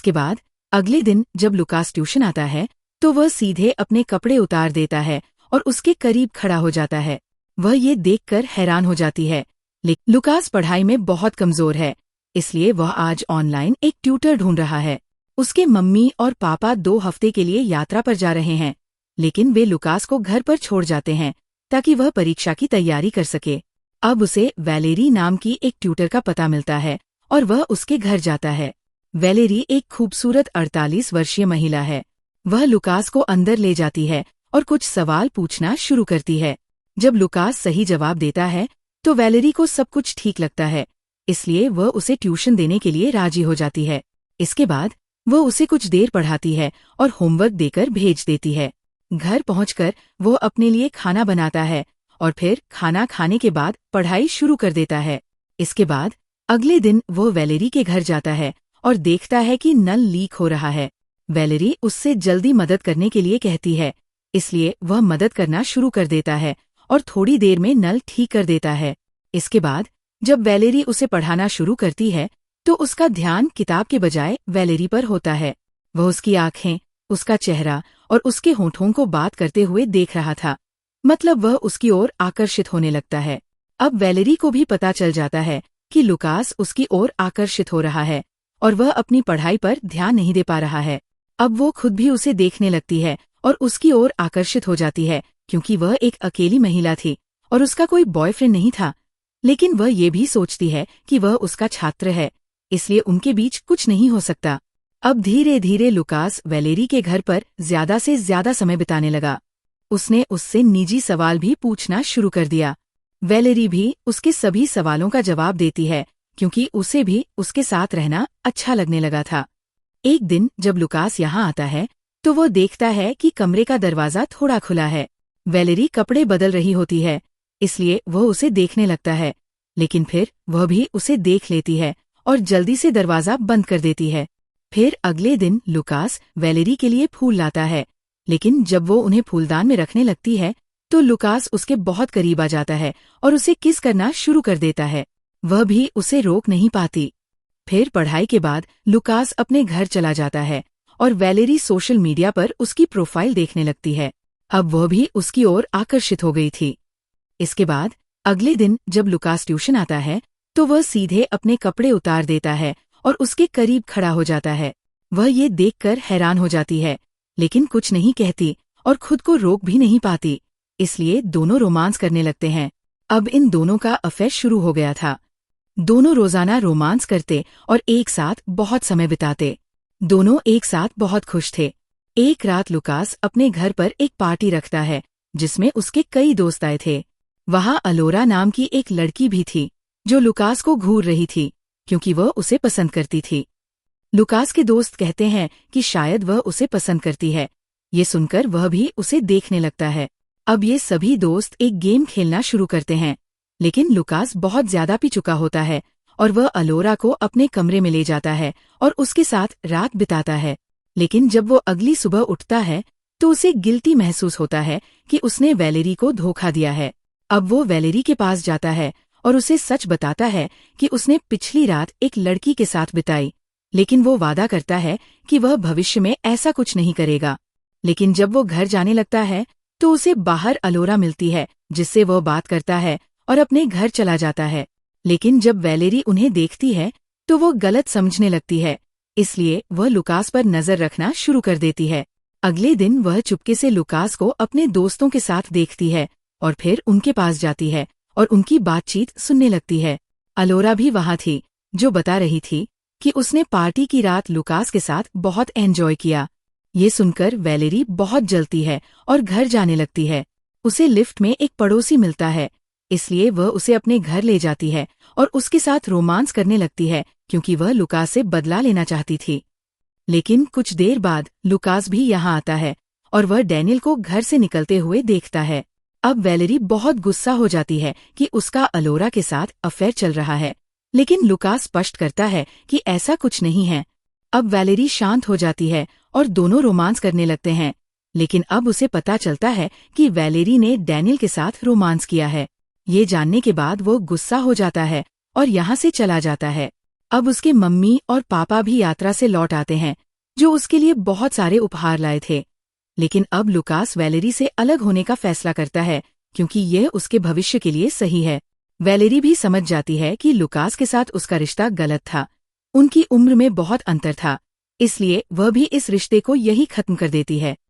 इसके बाद अगले दिन जब लुकास ट्यूशन आता है तो वह सीधे अपने कपड़े उतार देता है और उसके करीब खड़ा हो जाता है। वह ये देखकर हैरान हो जाती है, लेकिन लुकास पढ़ाई में बहुत कमजोर है, इसलिए वह आज ऑनलाइन एक ट्यूटर ढूंढ रहा है। उसके मम्मी और पापा 2 हफ्ते के लिए यात्रा पर जा रहे हैं, लेकिन वे लुकास को घर पर छोड़ जाते हैं ताकि वह परीक्षा की तैयारी कर सके। अब उसे वैलेरी नाम की एक ट्यूटर का पता मिलता है और वह उसके घर जाता है। वैलेरी एक खूबसूरत 48 वर्षीय महिला है। वह लुकास को अंदर ले जाती है और कुछ सवाल पूछना शुरू करती है। जब लुकास सही जवाब देता है तो वैलेरी को सब कुछ ठीक लगता है, इसलिए वह उसे ट्यूशन देने के लिए राजी हो जाती है। इसके बाद वह उसे कुछ देर पढ़ाती है और होमवर्क देकर भेज देती है। घर पहुंचकर वह अपने लिए खाना बनाता है और फिर खाना खाने के बाद पढ़ाई शुरू कर देता है। इसके बाद अगले दिन वह वैलेरी के घर जाता है और देखता है कि नल लीक हो रहा है। वैलेरी उससे जल्दी मदद करने के लिए कहती है, इसलिए वह मदद करना शुरू कर देता है और थोड़ी देर में नल ठीक कर देता है। इसके बाद जब वैलेरी उसे पढ़ाना शुरू करती है तो उसका ध्यान किताब के बजाय वैलेरी पर होता है। वह उसकी आंखें, उसका चेहरा और उसके होंठों को बात करते हुए देख रहा था, मतलब वह उसकी ओर आकर्षित होने लगता है। अब वैलेरी को भी पता चल जाता है कि लुकास उसकी ओर आकर्षित हो रहा है और वह अपनी पढ़ाई पर ध्यान नहीं दे पा रहा है। अब वो खुद भी उसे देखने लगती है और उसकी ओर आकर्षित हो जाती है, क्योंकि वह एक अकेली महिला थी और उसका कोई बॉयफ्रेंड नहीं था। लेकिन वह ये भी सोचती है कि वह उसका छात्र है, इसलिए उनके बीच कुछ नहीं हो सकता। अब धीरे धीरे लुकास वैलेरी के घर पर ज्यादा से ज्यादा समय बिताने लगा। उसने उससे निजी सवाल भी पूछना शुरू कर दिया। वैलेरी भी उसके सभी सवालों का जवाब देती है, क्योंकि उसे भी उसके साथ रहना अच्छा लगने लगा था। एक दिन जब लुकास यहाँ आता है तो वो देखता है कि कमरे का दरवाजा थोड़ा खुला है। वैलेरी कपड़े बदल रही होती है, इसलिए वह उसे देखने लगता है, लेकिन फिर वह भी उसे देख लेती है और जल्दी से दरवाजा बंद कर देती है। फिर अगले दिन लुकास वैलेरी के लिए फूल लाता है, लेकिन जब वो उन्हें फूलदान में रखने लगती है तो लुकास उसके बहुत करीब आ जाता है और उसे किस करना शुरू कर देता है। वह भी उसे रोक नहीं पाती। फिर पढ़ाई के बाद लुकास अपने घर चला जाता है और वैलेरी सोशल मीडिया पर उसकी प्रोफाइल देखने लगती है। अब वह भी उसकी ओर आकर्षित हो गई थी। इसके बाद अगले दिन जब लुकास ट्यूशन आता है तो वह सीधे अपने कपड़े उतार देता है और उसके करीब खड़ा हो जाता है। वह ये देखकर हैरान हो जाती है, लेकिन कुछ नहीं कहती और खुद को रोक भी नहीं पाती, इसलिए दोनों रोमांस करने लगते हैं। अब इन दोनों का अफेयर शुरू हो गया था। दोनों रोजाना रोमांस करते और एक साथ बहुत समय बिताते। दोनों एक साथ बहुत खुश थे। एक रात लुकास अपने घर पर एक पार्टी रखता है जिसमें उसके कई दोस्त आए थे। वहाँ अलोरा नाम की एक लड़की भी थी जो लुकास को घूर रही थी, क्योंकि वह उसे पसंद करती थी। लुकास के दोस्त कहते हैं कि शायद वह उसे पसंद करती है। ये सुनकर वह भी उसे देखने लगता है। अब ये सभी दोस्त एक गेम खेलना शुरू करते हैं, लेकिन लुकास बहुत ज्यादा पी चुका होता है और वह अलोरा को अपने कमरे में ले जाता है और उसके साथ रात बिताता है। लेकिन जब वो अगली सुबह उठता है तो उसे गिल्टी महसूस होता है कि उसने वैलेरी को धोखा दिया है। अब वो वैलेरी के पास जाता है और उसे सच बताता है कि उसने पिछली रात एक लड़की के साथ बिताई, लेकिन वो वादा करता है कि वह भविष्य में ऐसा कुछ नहीं करेगा। लेकिन जब वो घर जाने लगता है तो उसे बाहर अलोरा मिलती है, जिससे वह बात करता है और अपने घर चला जाता है। लेकिन जब वैलेरी उन्हें देखती है तो वो गलत समझने लगती है, इसलिए वह लुकास पर नजर रखना शुरू कर देती है। अगले दिन वह चुपके से लुकास को अपने दोस्तों के साथ देखती है और फिर उनके पास जाती है और उनकी बातचीत सुनने लगती है। अलोरा भी वहाँ थी, जो बता रही थी कि उसने पार्टी की रात लुकास के साथ बहुत एंजॉय किया। ये सुनकर वैलेरी बहुत जलती है और घर जाने लगती है। उसे लिफ्ट में एक पड़ोसी मिलता है, इसलिए वह उसे अपने घर ले जाती है और उसके साथ रोमांस करने लगती है, क्योंकि वह लुकास से बदला लेना चाहती थी। लेकिन कुछ देर बाद लुकास भी यहाँ आता है और वह डैनियल को घर से निकलते हुए देखता है। अब वैलेरी बहुत गुस्सा हो जाती है कि उसका अलोरा के साथ अफेयर चल रहा है, लेकिन लुकास स्पष्ट करता है कि ऐसा कुछ नहीं है। अब वैलेरी शांत हो जाती है और दोनों रोमांस करने लगते हैं, लेकिन अब उसे पता चलता है कि वैलेरी ने डैनियल के साथ रोमांस किया है। ये जानने के बाद वो गुस्सा हो जाता है और यहाँ से चला जाता है। अब उसके मम्मी और पापा भी यात्रा से लौट आते हैं, जो उसके लिए बहुत सारे उपहार लाए थे। लेकिन अब लुकास वैलेरी से अलग होने का फैसला करता है, क्योंकि यह उसके भविष्य के लिए सही है। वैलेरी भी समझ जाती है कि लुकास के साथ उसका रिश्ता गलत था। उनकी उम्र में बहुत अंतर था, इसलिए वह भी इस रिश्ते को यही खत्म कर देती है।